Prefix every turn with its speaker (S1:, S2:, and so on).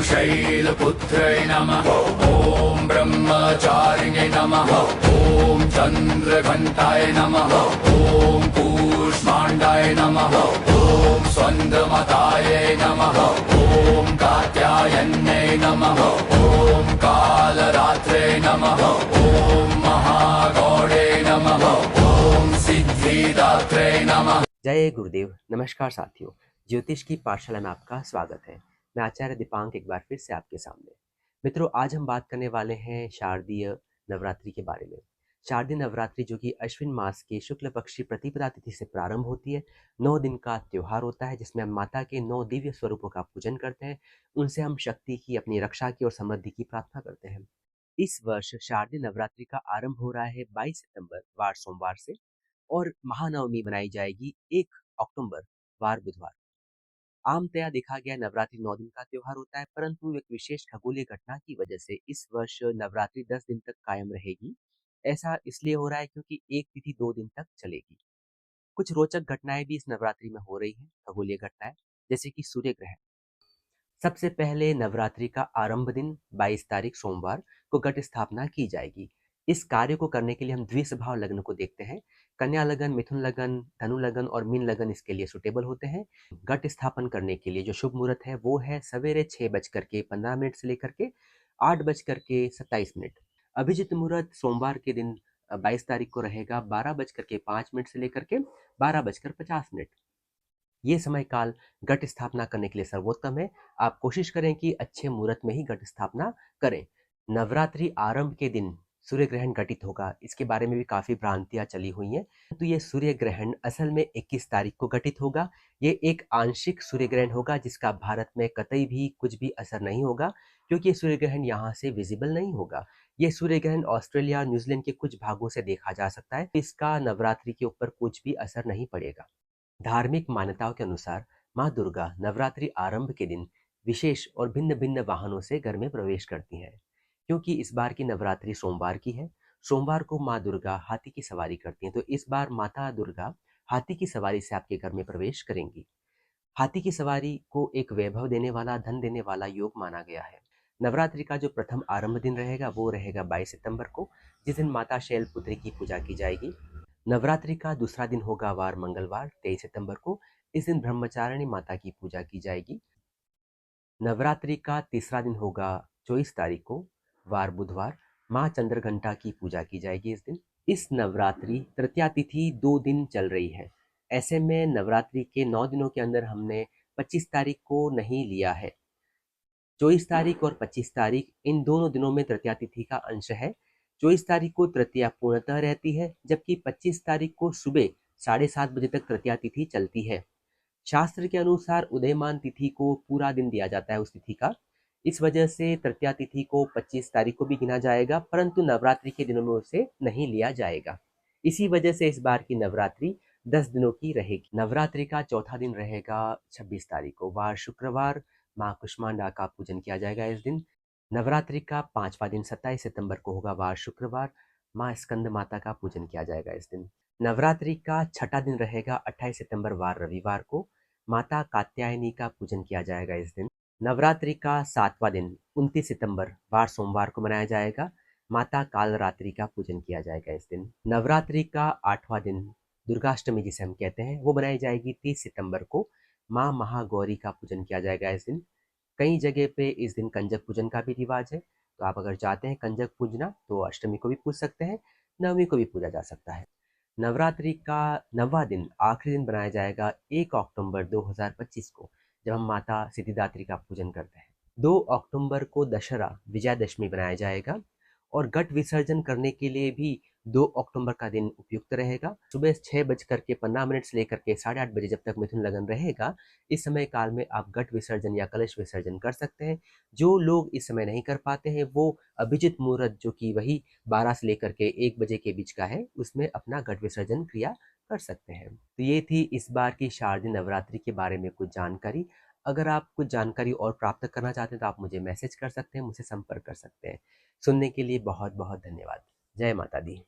S1: शैलपुत्रै नमः। ॐ ब्रह्मचारिणे नमः। ॐ चन्द्रघण्टाय नमः। ॐ कूष्माण्डाय नमः। ॐ स्कन्दमाताय नमः। ॐ कात्यायन्यै नमः। ॐ कालरात्रे नमः। ॐ महागौरे नमः। ॐ सिद्धिदात्रे नमः।
S2: जय गुरुदेव। नमस्कार साथियों, ज्योतिष की पाठशाला में आपका स्वागत है। मैं आचार्य दीपांक एक बार फिर से आपके सामने। मित्रों, आज हम बात करने वाले हैं शारदीय नवरात्रि के बारे में। शारदीय नवरात्रि जो कि अश्विन मास के शुक्ल पक्ष की प्रतिपदा तिथि से प्रारंभ होती है, 9 दिन का त्योहार होता है जिसमें हम माता के 9 दिव्य स्वरूपों का पूजन करते हैं। उनसे हम शक्ति की, अपनी रक्षा की और समृद्धि की प्रार्थना करते हैं। इस वर्ष शारदीय नवरात्रि का आरंभ हो रहा है 22 सितंबर वार सोमवार से और महानवमी मनाई जाएगी 1 अक्टूबर वार बुधवार। आमतया देखा गया नवरात्रि 9 दिन का त्योहार होता है, परंतु एक विशेष खगोलीय घटना की वजह से इस वर्ष नवरात्रि 10 दिन तक कायम रहेगी। ऐसा इसलिए हो रहा है क्योंकि एक तिथि 2 दिन तक चलेगी। कुछ रोचक घटनाएं भी इस नवरात्रि में हो रही हैं, खगोलीय घटनाएं, जैसे कि सूर्य ग्रहण। सबसे पहले नवरात्रि का आरंभ दिन 22 तारीख सोमवार को घट स्थापना की जाएगी। इस कार्य को करने के लिए हम द्विस्वभाव लग्न को देखते हैं। कन्या लगन, मिथुन लगन, धनु लगन और मीन लगन इसके लिए सुटेबल होते हैं। घट स्थापन करने के लिए जो शुभ मुहूर्त है वो है सवेरे 6:15 से लेकर के 8:27। अभिजित मुहूर्त सोमवार के दिन 22 तारीख को रहेगा 12:05 से लेकर के 12:50। ये समय काल घट स्थापना करने के लिए सर्वोत्तम है। आप कोशिश करें कि अच्छे मुहूर्त में ही घट स्थापना करें। नवरात्रि आरंभ के दिन सूर्य ग्रहण घटित होगा, इसके बारे में भी काफी भ्रांतियां चली हुई हैं। तो ये सूर्य ग्रहण असल में 21 तारीख को घटित होगा। ये एक आंशिक सूर्य ग्रहण होगा जिसका भारत में कतई भी कुछ भी असर नहीं होगा, क्योंकि ये सूर्य ग्रहण यहाँ से विजिबल नहीं होगा। ये सूर्य ग्रहण ऑस्ट्रेलिया, न्यूजीलैंड के कुछ भागों से देखा जा सकता है। इसका नवरात्रि के ऊपर कुछ भी असर नहीं पड़ेगा। धार्मिक मान्यताओं के अनुसार माँ दुर्गा नवरात्रि आरंभ के दिन विशेष और भिन्न भिन्न वाहनों से घर में प्रवेश करती हैं। क्योंकि इस बार की नवरात्रि सोमवार की है, सोमवार को माँ दुर्गा हाथी की सवारी करती हैं, तो इस बार माता दुर्गा हाथी की सवारी से आपके घर में प्रवेश करेंगी। हाथी की सवारी को एक वैभव देने वाला, धन देने वाला योग माना गया है। नवरात्रि का जो प्रथम आरंभ दिन रहेगा वो रहेगा 22 सितंबर को, जिस दिन माता शैलपुत्री की पूजा की जाएगी। नवरात्रि का दूसरा दिन होगा वार मंगलवार 23 सितंबर को। इस दिन ब्रह्मचारिणी माता की पूजा की जाएगी। नवरात्रि का तीसरा दिन होगा 24 तारीख को वार बुधवार, माँ चंद्रघंटा की पूजा की जाएगी इस दिन। इस नवरात्रि तृतीया तिथि 2 दिन चल रही है। ऐसे में नवरात्रि के 9 दिनों के अंदर हमने 25 तारीख को नहीं लिया है। 24 तारीख और 25 तारीख इन दोनों दिनों में तृतीया तिथि का अंश है। 24 तारीख को तृतीया पूर्णतः रहती है, जबकि 25 तारीख को सुबह 7:30 बजे तक तृतीया तिथि चलती है। शास्त्र के अनुसार उदयमान तिथि को पूरा दिन दिया जाता है उस तिथि का। इस वजह से तृतीया तिथि को 25 तारीख को भी गिना जाएगा, परंतु नवरात्रि के दिनों में उसे नहीं लिया जाएगा। इसी वजह से इस बार की नवरात्रि 10 दिनों की रहेगी। नवरात्रि का चौथा दिन रहेगा 26 तारीख को वार शुक्रवार, माँ कुष्मांडा का पूजन किया जाएगा इस दिन। नवरात्रि का 5वां दिन 27 सितंबर को होगा वार शुक्रवार, माँ स्कंद माता का पूजन किया जाएगा इस दिन। नवरात्रि का छठा दिन रहेगा 28 सितंबर वार रविवार को, माता कात्यायनी का पूजन किया जाएगा इस दिन। नवरात्रि का 7वां दिन 29 सितंबर वार सोमवार को मनाया जाएगा, माता कालरात्रि का पूजन किया जाएगा इस दिन। नवरात्रि का 8वां दिन दुर्गाष्टमी जिसे हम कहते हैं वो मनाई जाएगी 30 सितंबर को, माँ महागौरी का पूजन किया जाएगा इस दिन। कई जगह पे इस दिन कंजक पूजन का भी रिवाज है, तो आप अगर चाहते हैं कंजक पूजना तो अष्टमी को भी पूज सकते हैं, नवमी को भी पूजा जा सकता है। नवरात्रि का 9वां दिन आखिरी दिन बनाया जाएगा 1 अक्टूबर 2025 को, जब हम माता सिद्धिदात्री का पूजन करते हैं। 2 अक्टूबर को दशहरा विजयादशमी बनाया जाएगा और घट विसर्जन करने के लिए भी 2 अक्टूबर का दिन उपयुक्त रहेगा। सुबह 6:15 से लेकर के 8:30 बजे जब तक मिथुन लगन रहेगा, इस समय काल में आप घट विसर्जन या कलश विसर्जन कर सकते हैं। जो लोग इस समय नहीं कर पाते हैं वो अभिजित मुहूर्त जो कि वही 12 से लेकर के 1 बजे के बीच का है, उसमें अपना घट विसर्जन क्रिया कर सकते हैं। तो ये थी इस बार की शारदीय नवरात्रि के बारे में कुछ जानकारी। अगर आप कुछ जानकारी और प्राप्त करना चाहते हैं तो आप मुझे मैसेज कर सकते हैं, मुझसे संपर्क कर सकते हैं। सुनने के लिए बहुत बहुत धन्यवाद। जय माता दी।